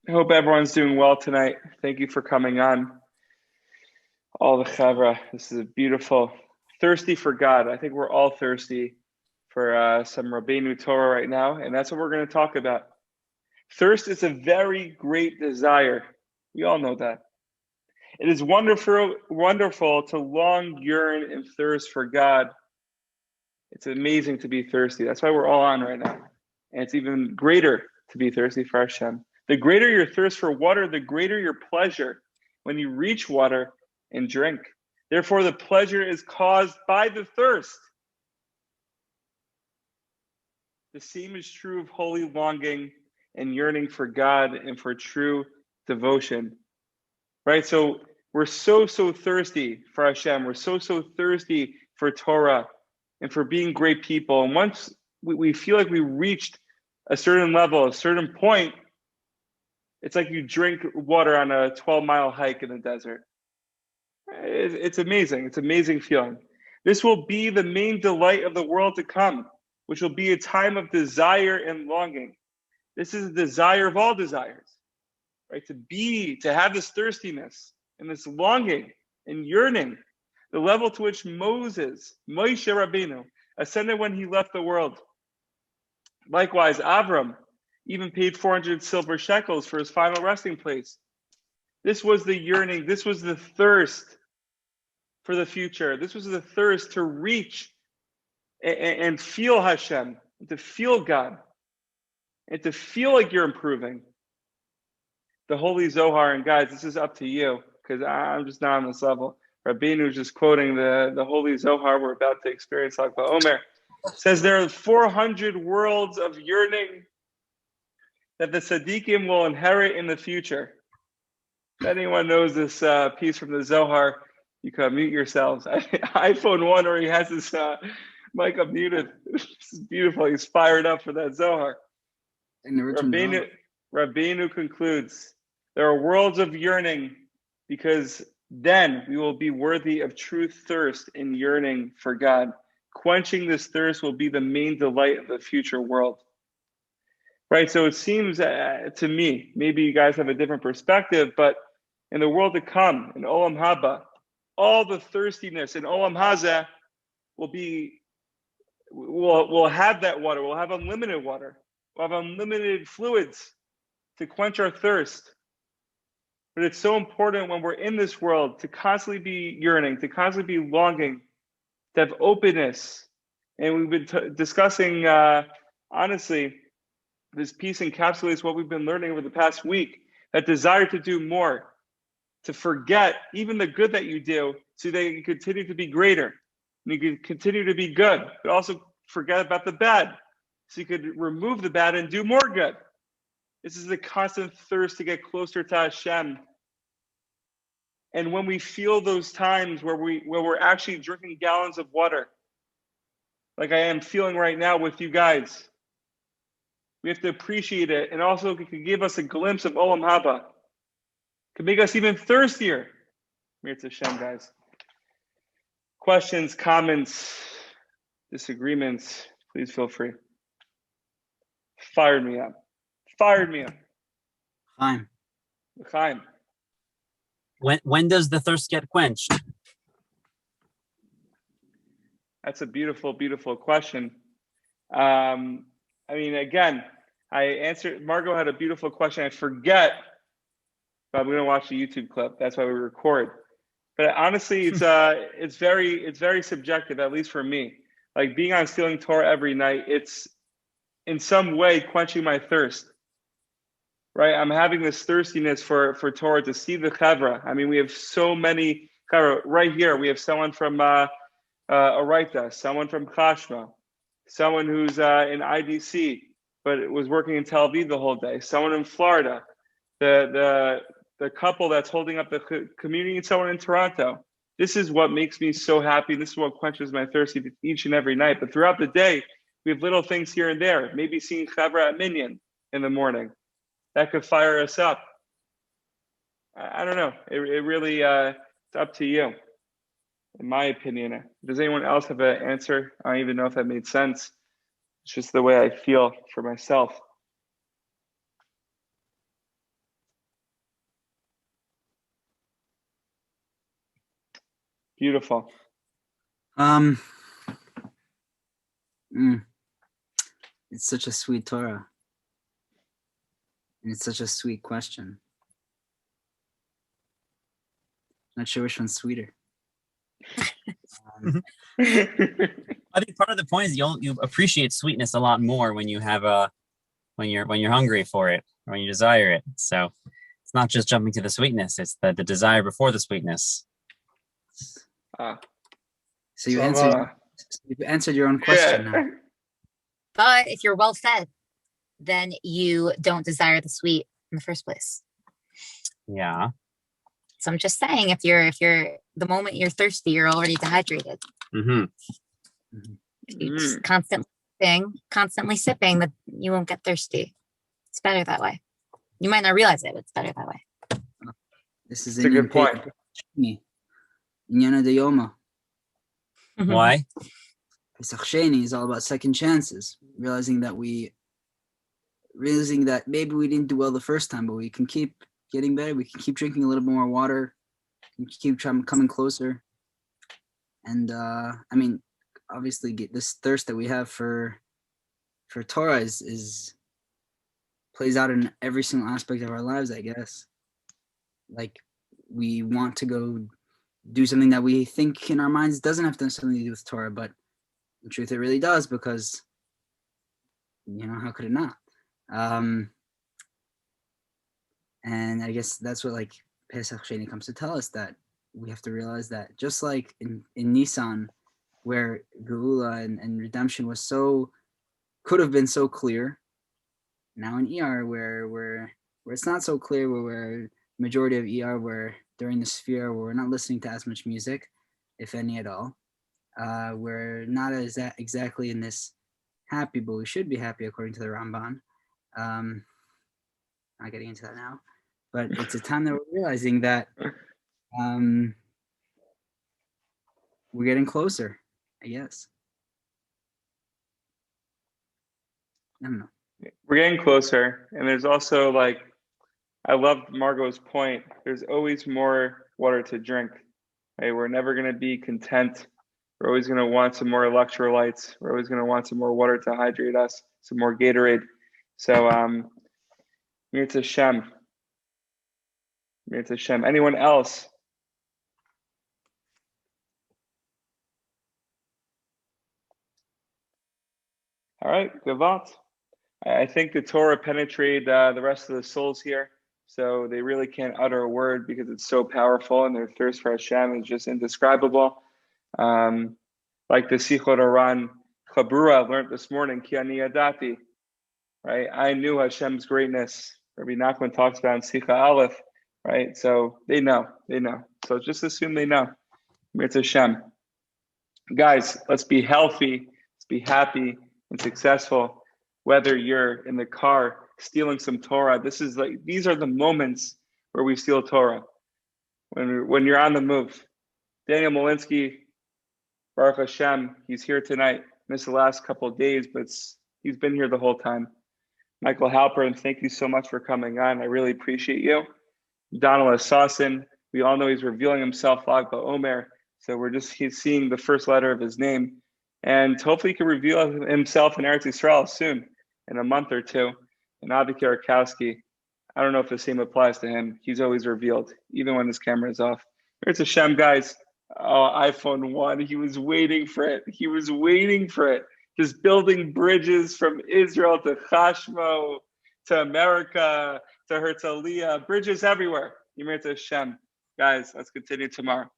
I hope everyone's doing well tonight. Thank you for coming on. All the chavra. This is a beautiful, thirsty for God. I think we're all thirsty for some Rabbeinu Torah right now, and that's what we're going to talk about. Thirst is a very great desire. We all know that. It is wonderful to long yearn and thirst for God. It's amazing to be thirsty. That's why we're all on right now. And it's even greater to be thirsty for Hashem. The greater your thirst for water, the greater your pleasure when you reach water and drink. Therefore, the pleasure is caused by the thirst. The same is true of holy longing and yearning for God and for true devotion. Right? So we're so thirsty for Hashem. We're so thirsty for Torah and for being great people. And once we feel like we reached a certain level, a certain point, it's like you drink water on a 12-mile hike in the desert. It's amazing. It's an amazing feeling. This will be the main delight of the world to come, which will be a time of desire and longing. This is the desire of all desires, right? To have this thirstiness and this longing and yearning, the level to which Moshe Rabbeinu, ascended when he left the world. Likewise, Avram even paid 400 silver shekels for his final resting place. This was the yearning. This was the thirst for the future. This was the thirst to reach and feel Hashem, to feel God, and to feel like you're improving. The Holy Zohar, and guys, this is up to you, because I'm just not on this level. Rabbeinu is just quoting the Holy Zohar we're about to experience, Lag BaOmer. Says there are 400 worlds of yearning that the tzaddikim will inherit in the future. If anyone knows this piece from the Zohar, you can mute yourselves. iPhone 1 already has this mic unmuted. This is beautiful. He's fired up for that Zohar. Rabbeinu concludes, there are worlds of yearning because then we will be worthy of true thirst and yearning for God. Quenching this thirst will be the main delight of the future world. Right, so it seems to me, maybe you guys have a different perspective, but in the world to come, in Olam Haba, all the thirstiness in Olam Hazeh we'll have that water. We'll have unlimited water. We'll have unlimited fluids to quench our thirst. But it's so important when we're in this world to constantly be yearning, to constantly be longing, to have openness. And we've been discussing, honestly, this piece encapsulates what we've been learning over the past week, that desire to do more, to forget even the good that you do so that you can continue to be greater and you can continue to be good, but also forget about the bad so you could remove the bad and do more good. This is the constant thirst to get closer to Hashem. And when we feel those times where we're actually drinking gallons of water, like I am feeling right now with you guys, we have to appreciate it, and also it can give us a glimpse of Olam Haba. It can make us even thirstier. Mirza Hashem, guys. Questions, comments, disagreements, please feel free. Fired me up. Chaim. Chaim. When does the thirst get quenched? That's a beautiful, beautiful question. I mean, again, I answered. Margot had a beautiful question. I forget, but I'm going to watch the YouTube clip. That's why we record. But honestly, it's very subjective, at least for me. Like being on Stealing Torah every night, it's in some way quenching my thirst. Right? I'm having this thirstiness for Torah, to see the chevra. I mean, we have so many chevra right here. We have someone from Araita, someone from Chashma, someone who's in IDC, but was working in Tel Aviv the whole day, someone in Florida, the couple that's holding up the community, and someone in Toronto. This is what makes me so happy. This is what quenches my thirst each and every night. But throughout the day, we have little things here and there. Maybe seeing Chavra at Minyan in the morning. That could fire us up. I don't know. It really, it's up to you, in my opinion. Does anyone else have an answer? I don't even know if that made sense. It's just the way I feel for myself. Beautiful. Um, it's such a sweet Torah. And it's such a sweet question. Not sure which one's sweeter. I think part of the point is you appreciate sweetness a lot more when you have when you're hungry for it, or when you desire it. So it's not just jumping to the sweetness; it's the desire before the sweetness. So you've answered your own question now. But if you're well fed, then you don't desire the sweet in the first place. Yeah. So I'm just saying, if you're the moment you're thirsty, you're already dehydrated. Mm-hmm. You just constantly sipping, that you won't get thirsty. It's better that way. You might not realize it, but it's better that way. This is a good point. Inyana de Yoma. Why? Pesach Sheni is all about second chances. Realizing that maybe we didn't do well the first time, but we can keep getting better. We can keep drinking a little bit more water. We can keep coming closer. And I mean, obviously, this thirst that we have for Torah is plays out in every single aspect of our lives, I guess. Like, we want to go do something that we think in our minds doesn't have something to do with Torah, but in truth, it really does, because, how could it not? And I guess that's what like Pesach Sheni comes to tell us, that we have to realize that just like in Nisan, where Geula and redemption could have been so clear, now in ER where it's not so clear, where majority of ER where during the sphere where we're not listening to as much music, if any at all, we're not as exactly in this happy, but we should be happy according to the Ramban. Not getting into that now, but it's a time that we're realizing that we're getting closer, I guess. I don't know. We're getting closer, and there's also I love Margot's point. There's always more water to drink. Right? We're never going to be content. We're always going to want some more electrolytes. We're always going to want some more water to hydrate us, some more Gatorade. So, Mirza Hashem. Mirza Hashem. Anyone else? All right, Gavant. I think the Torah penetrated the rest of the souls here, so they really can't utter a word because it's so powerful, and their thirst for Hashem is just indescribable. Like the Sichot Aran Chabura learned this morning, Ki ani yadati, right? I knew Hashem's greatness. Rabbi Nachman talks about in Sicha Aleph, right? So they know. So just assume they know. Mirza Hashem. Guys, let's be healthy, let's be happy and successful. Whether you're in the car stealing some Torah, these are the moments where we steal Torah. When you're on the move. Daniel Molinsky, Baruch Hashem, he's here tonight. Missed the last couple of days, but he's been here the whole time. Michael Halpern, thank you so much for coming on. I really appreciate you. Donald Assassin, we all know he's revealing himself, Lag BaOmer. So he's seeing the first letter of his name. And hopefully he can reveal himself in Eretz Yisrael soon, in a month or two. And Avi Karakowski, I don't know if the same applies to him. He's always revealed, even when his camera is off. It's Hashem, guys. Oh, iPhone 1, he was waiting for it. Just building bridges from Israel to Chashmo, to America, to Herzliya, bridges everywhere. Yimir Hashem. Guys, let's continue tomorrow.